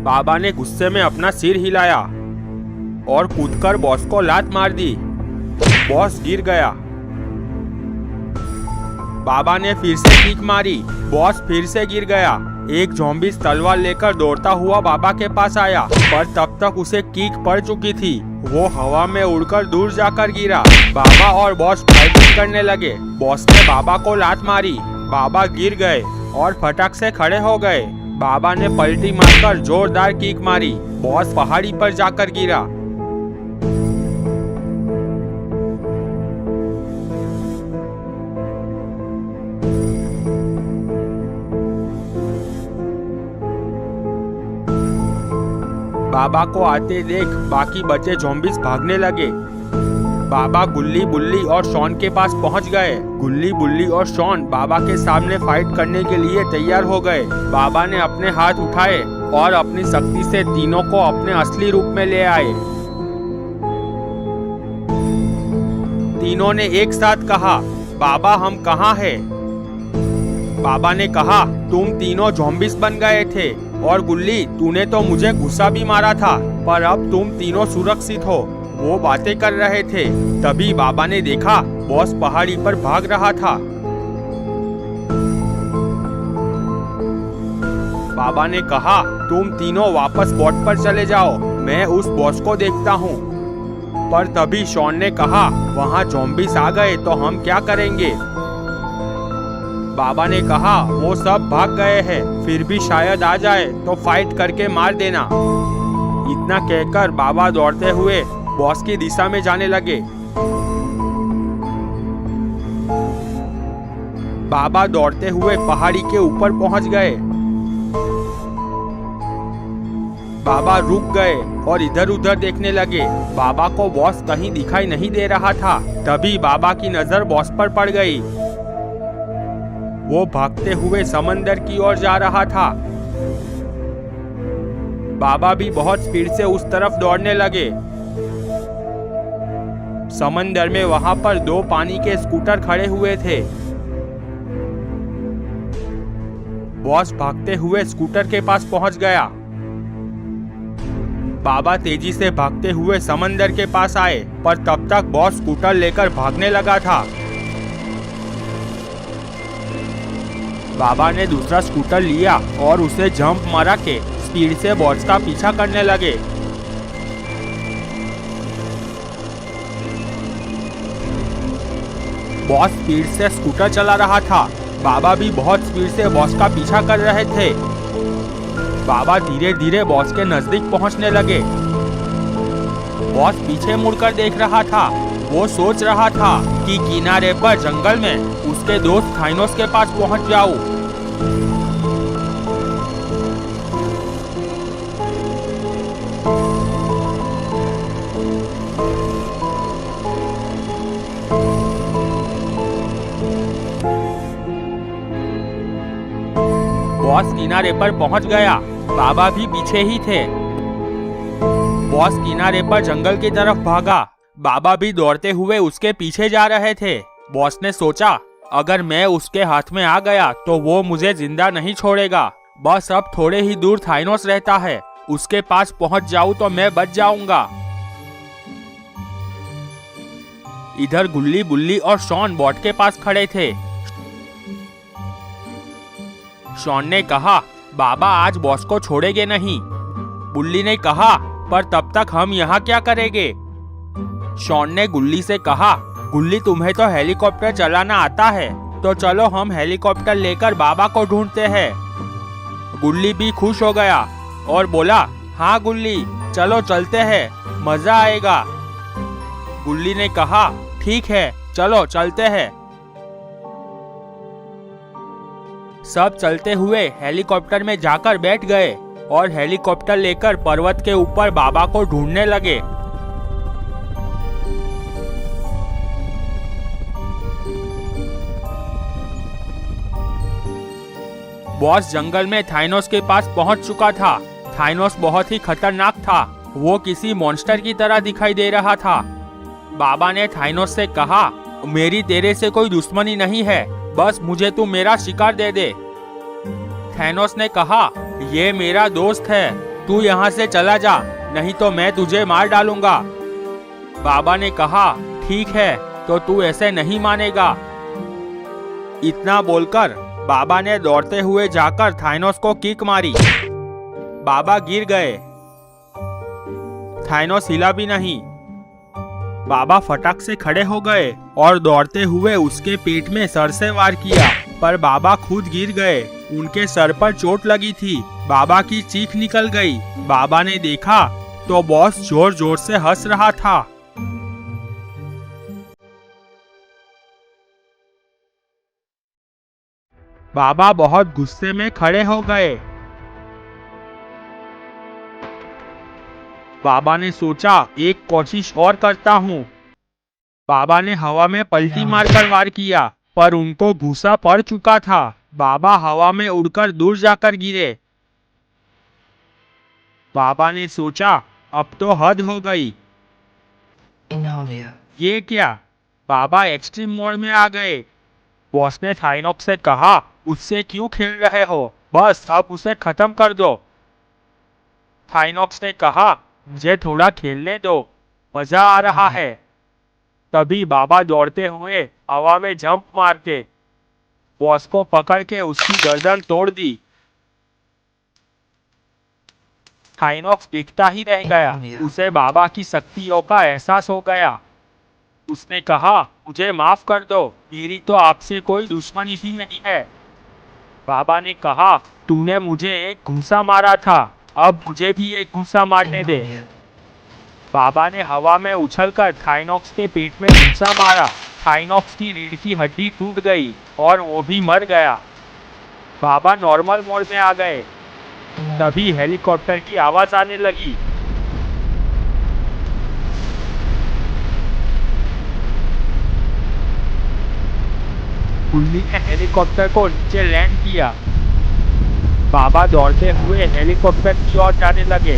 बाबा ने गुस्से में अपना सिर हिलाया और कूदकर बॉस को लात मार दी। बॉस गिर गया। बाबा ने फिर से किक मारी। बॉस फिर से गिर गया। एक ज़ॉम्बी तलवार लेकर दौड़ता हुआ बाबा के पास आया, पर तब तक उसे किक पड़ चुकी थी। वो हवा में उड़कर दूर जाकर गिरा। बाबा और बॉस फाइटिंग करने लगे। बॉस ने बाबा को लात मारी। बाबा गिर गए और फटक से खड़े हो गए। बाबा ने पलटी मारकर जोरदार किक मारी। बॉस पहाड़ी पर जाकर गिरा। बाबा को आते देख बाकी बचे ज़ॉम्बीज़ भागने लगे। बाबा गुल्ली बुल्ली और शॉन के पास पहुंच गए। गुल्ली बुल्ली और शॉन बाबा के सामने फाइट करने के लिए तैयार हो गए। बाबा ने अपने हाथ उठाए और अपनी शक्ति से तीनों को अपने असली रूप में ले आए। तीनों ने एक साथ कहा, बाबा हम कहाँ हैं? बाबा ने कहा, तुम तीनों ज़ॉम्बीज़ बन गए थे और गुल्ली तूने तो मुझे गुस्सा भी मारा था, पर अब तुम तीनों सुरक्षित हो। वो बातें कर रहे थे, तभी बाबा ने देखा बॉस पहाड़ी पर भाग रहा था। बाबा ने कहा, तुम तीनों वापस बोट पर चले जाओ, मैं उस बॉस को देखता हूँ। पर तभी शॉन ने कहा, वहाँ ज़ॉम्बीज़ आ गए तो हम क्या करेंगे? बाबा ने कहा, वो सब भाग गए हैं, फिर भी शायद आ जाए तो फाइट करके मार देना। इतना कहकर बाबा दौड़ते हुए बॉस की दिशा में जाने लगे। बाबा दौड़ते हुए पहाड़ी के ऊपर पहुंच गए। बाबा रुक गए और इधर उधर देखने लगे। बाबा को बॉस कहीं दिखाई नहीं दे रहा था। तभी बाबा की नजर बॉस पर पड़ गई। वो भागते हुए समंदर की ओर जा रहा था। बाबा भी बहुत स्पीड से उस तरफ दौड़ने लगे। समंदर में वहां पर दो पानी के स्कूटर खड़े हुए थे। बॉस भागते हुए स्कूटर के पास पहुंच गया। बाबा तेजी से भागते हुए समंदर के पास आए, पर तब तक बॉस स्कूटर लेकर भागने लगा था। बाबा ने दूसरा स्कूटर लिया और उसे जंप मारा के स्पीड से बॉस का पीछा करने लगे। बॉस स्पीड से स्कूटर चला रहा था। बाबा भी बहुत स्पीड से बॉस का पीछा कर रहे थे। बाबा धीरे धीरे बॉस के नजदीक पहुंचने लगे। बॉस पीछे मुड़कर देख रहा था। वो सोच रहा था कि किनारे पर जंगल में उसके दोस्त थाइनोस के पास पहुंच जाऊं। बॉस किनारे पर पहुंच गया। बाबा भी पीछे ही थे। बॉस किनारे पर जंगल की तरफ भागा। बाबा भी दौड़ते हुए उसके पीछे जा रहे थे। बॉस ने सोचा, अगर मैं उसके हाथ में आ गया तो वो मुझे जिंदा नहीं छोड़ेगा। बस अब थोड़े ही दूर थाइनोस रहता है, उसके पास पहुंच जाऊं तो मैं बच जाऊंगा। इधर गुल्ली बुल्ली और शॉन बोट के पास खड़े थे। शॉन ने कहा, बाबा आज बॉस को छोड़ेंगे नहीं। बुल्ली ने कहा, पर तब तक हम यहाँ क्या करेंगे? शॉन ने गुल्ली से कहा, गुल्ली तुम्हें तो हेलीकॉप्टर चलाना आता है, तो चलो हम हेलीकॉप्टर लेकर बाबा को ढूंढते हैं। गुल्ली भी खुश हो गया और बोला, हाँ गुल्ली, चलो चलते हैं, मजा आएगा। गुल्ली ने कहा, ठीक है, चलो चलते हैं। सब चलते हुए हेलीकॉप्टर में जाकर बैठ गए और हेलीकॉप्टर लेकर पर्वत के ऊपर बाबा को ढूंढने लगे। बॉस जंगल में थाइनोस के पास पहुंच चुका था। थाइनोस बहुत ही खतरनाक था। वो किसी मॉन्स्टर की तरह दिखाई दे रहा था। बाबा ने थाइनोस से कहा, मेरी तेरे से कोई दुश्मनी नहीं है, बस मुझे तू मेरा शिकार दे दे। थाइनोस ने कहा, ये मेरा दोस्त है, तू यहाँ से चला जा, नहीं तो मैं तुझे मार डालूंगा। बाबा ने कहा, ठीक है, तो तू ऐसे नहीं मानेगा। इतना बोलकर बाबा ने दौड़ते हुए जाकर थाइनोस को किक मारी। बाबा गिर गए। थाइनोस हिला भी नहीं। बाबा फटाक से खड़े हो गए और दौड़ते हुए उसके पेट में सर से वार किया, पर बाबा खुद गिर गए। उनके सर पर चोट लगी थी। बाबा की चीख निकल गई। बाबा ने देखा तो बॉस जोर जोर से हंस रहा था। बाबा बहुत गुस्से में खड़े हो गए। बाबा ने सोचा, एक कोशिश और करता हूँ। बाबा ने हवा में पलटी मारकर वार किया, पर उनको घूसा पड़ चुका था। बाबा हवा में उड़कर दूर जाकर गिरे। बाबा ने सोचा, अब तो हद हो गई। ये क्या? बाबा एक्सट्रीम मोड में आ गए। बॉस ने थाइनोस से कहा, उससे क्यों खेल रहे हो? बस अब उसे खत्म कर दो। थाइनोस ने कहा, मुझे थोड़ा खेलने दो, मजा आ रहा है। तभी बाबा दौड़ते हुए हवा में जंप मार के बॉस को पकड़ के उसकी गर्दन तोड़ दी। थाइनोस दिखता ही रह गया। उसे बाबा की शक्तियों का एहसास हो गया। उसने कहा, मुझे माफ कर दो, मेरी तो आपसे कोई दुश्मनी ही नहीं है। बाबा ने कहा, तूने मुझे एक घूंसा मारा था, अब मुझे भी एक घूंसा मारने दे। बाबा ने हवा में उछलकर थाइनोस के पेट में घूंसा मारा। थाइनोस की रीढ़ की हड्डी टूट गई और वो भी मर गया। बाबा नॉर्मल मोड में आ गए। तभी हेलीकॉप्टर की आवाज आने लगी। गुल्ली ने हेलीकॉप्टर को नीचे लैंड किया। बाबा दौड़ते हुए हेलीकॉप्टर की ओर जाने लगे।